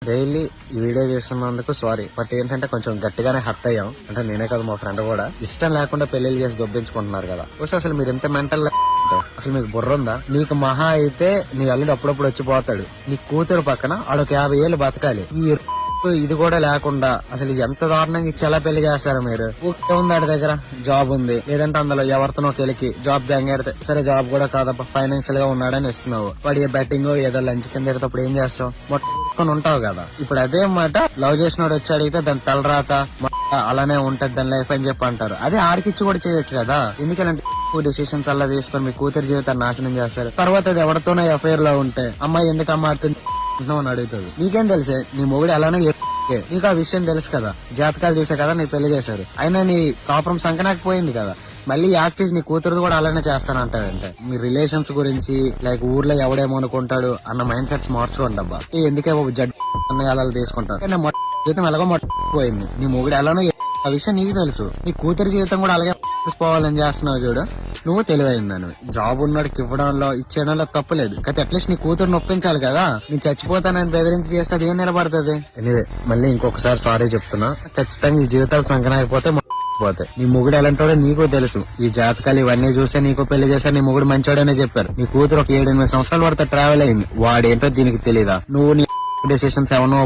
Daily ఈ video చేస్తున్నందుకు sorry, but ఏంటంటే కొంచెం గట్టిగానే హర్ట్ అయ్యాం. అంటే నేనే కదా మా ఫ్రెండ్ కూడా. ఇష్టం లేకుండా పెళ్లిళ్ళు చేసి దొబ్బించుకుంటున్నారు కదా. అసలు మీరు ఎంత మెంటల్, అసలు మీకు బుర్ర ఉందా? నీకు మహా అయితే నీ అల్లుడు అప్పుడప్పుడు వచ్చిపోతాడు, నీ కూతురు పక్కన ఆడొక 50 ఏళ్ళు బతకాలి. ఈ ఇది కూడా లేకుండా అసలు ఎంత దారుణంగా ఇచ్చి ఎలా పెళ్లి చేస్తారు మీరు? ఊకే ఉంది ఆడి దగ్గర, జాబ్ ఉంది, లేదంటే అందులో ఎవరితోనో కెలికి జాబ్ గంగెడితే, సరే జాబ్ కూడా కాదప్ప ఫైనాన్షియల్ గా ఉన్నాడని ఇస్తున్నావు. వాడి బెట్టింగ్ ఏదో లంచ్ కింద ఎడతప్పుడు ఏం చేస్తావు? మొట్టుకొని ఉంటావు కదా. ఇప్పుడు అదే మాట లవ్ చేసినోడు వచ్చి అడిగితే దాని తలరాత అలానే ఉంటది దాని లైఫ్ అని చెప్పి అంటారు. అదే ఆడికిచ్చి కూడా చేయొచ్చు కదా. ఎందుకంటే డిసిషన్స్ అలా తీసుకొని మీ కూతురు జీవితాన్ని నాశనం చేస్తారు. తర్వాత అది ఎవరితోనో ఎఫ్ఐఆర్ లో ఉంటే అమ్మాయి ఎందుకు అమ్మాడుతుంది అని అడుగుతుంది. నీకేం తెలిసే? నీ మొగుడు అలానే నీకు ఆ విషయం తెలుసు కదా. జాతకాలు చూసే కదా నీ పెళ్లి చేశారు. అయినా నీ కాపురం సంకనాకపోయింది కదా. మళ్ళీ యాస్టీజ్ నీ కూతురు కూడా అలానే చేస్తానంటాడంటే మీ రిలేషన్స్ గురించి లైక్ ఊర్లో ఎవడేమో అనుకుంటాడు అన్న మైండ్ సెట్స్ మార్చుకోండి అబ్బా. ఎందుకే జడ్ అలా తీసుకుంటారు. జీవితం ఎలాగో పోయింది. నీ మొగుడు ఎలానో ఆ విషయం నీకు తెలుసు. నీ కూతురు జీవితం కూడా అలాగే పోవాలని చేస్తున్నావు చూడు. నువ్వు తెలివైందని జాబ్ ఉన్నోడికి ఇవ్వడంలో ఇచ్చేయడంలో తప్పులేదు. కానీ అట్లీస్ట్ నీ కూతురు నొప్పించాలి కదా. నేను చచ్చిపోతానని బెదిరించి చేస్తే అది ఏం నిలబడుతుంది? ఎనివే మళ్ళీ ఇంకొకసారి సారీ చెప్తున్నా. ఖచ్చితంగా ఈ జీవితాలు సంకనాకపోతే పోతాయి. నీ మొగుడు ఎలాంటోడో నీకు తెలుసు. ఈ జాతకాలు ఇవన్నీ చూస్తే నీకు పెళ్లి చేశారు. నీ మొగుడు మంచోడనే చెప్పారు. నీ కూతురు ఒక 7-8 సంవత్సరాల వరకు ట్రావెల్ అయింది. వాడేంటో దీనికి తెలీదా? నువ్వు నీ డెసిషన్స్ ఏమన్నా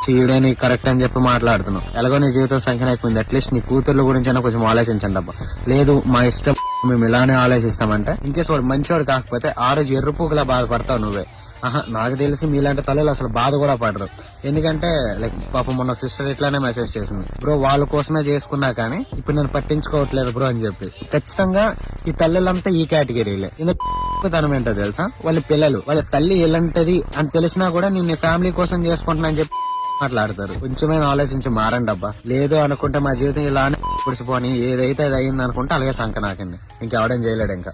చేయడని కరెక్ట్ అని చెప్పి మాట్లాడుతున్నావు. ఎలాగో నీ జీవితం సంఖ్య అయిపోయింది. అట్లీస్ట్ నీ కూతుర్ల గురించి కొంచెం ఆలోచించండి అబ్బా. లేదు మా ఇష్టం మేము ఇలానే ఆలోచిస్తామంటే ఇంకేస్ వాడు మంచోడు కాకపోతే ఆ రోజు ఎర్రపుకులా బాధపడతావు నువ్వే. నాకు తెలిసి మీలాంటి తల్లులు అసలు బాధ కూడా పడరు. ఎందుకంటే లైక్ పాపం మొన్న సిస్టర్ ఇట్లానే మెసేజ్ చేసింది, బ్రో వాళ్ళ కోసమే చేసుకున్నా కానీ ఇప్పుడు నేను పట్టించుకోవట్లేదు బ్రో అని చెప్పి. ఖచ్చితంగా ఈ తల్లులంతా ఈ కేటగిరీలే. ఇందుకు తనం ఏంటో తెలుసా? వాళ్ళ పిల్లలు వాళ్ళ తల్లి ఎలాంటిది అని తెలిసినా కూడా నేను ఫ్యామిలీ కోసం చేసుకుంటున్నా అని చెప్పి మాట్లాడతారు. కొంచెమైనా ఆలోచించి మారండి అబ్బా. లేదు అనుకుంటే మా జీవితం ఇలానే పుడిసిపోని ఏదైతే అది అయింది అనుకుంటే అలాగే సంక నాకండి. ఇంకెవడం చేయలేడు ఇంకా.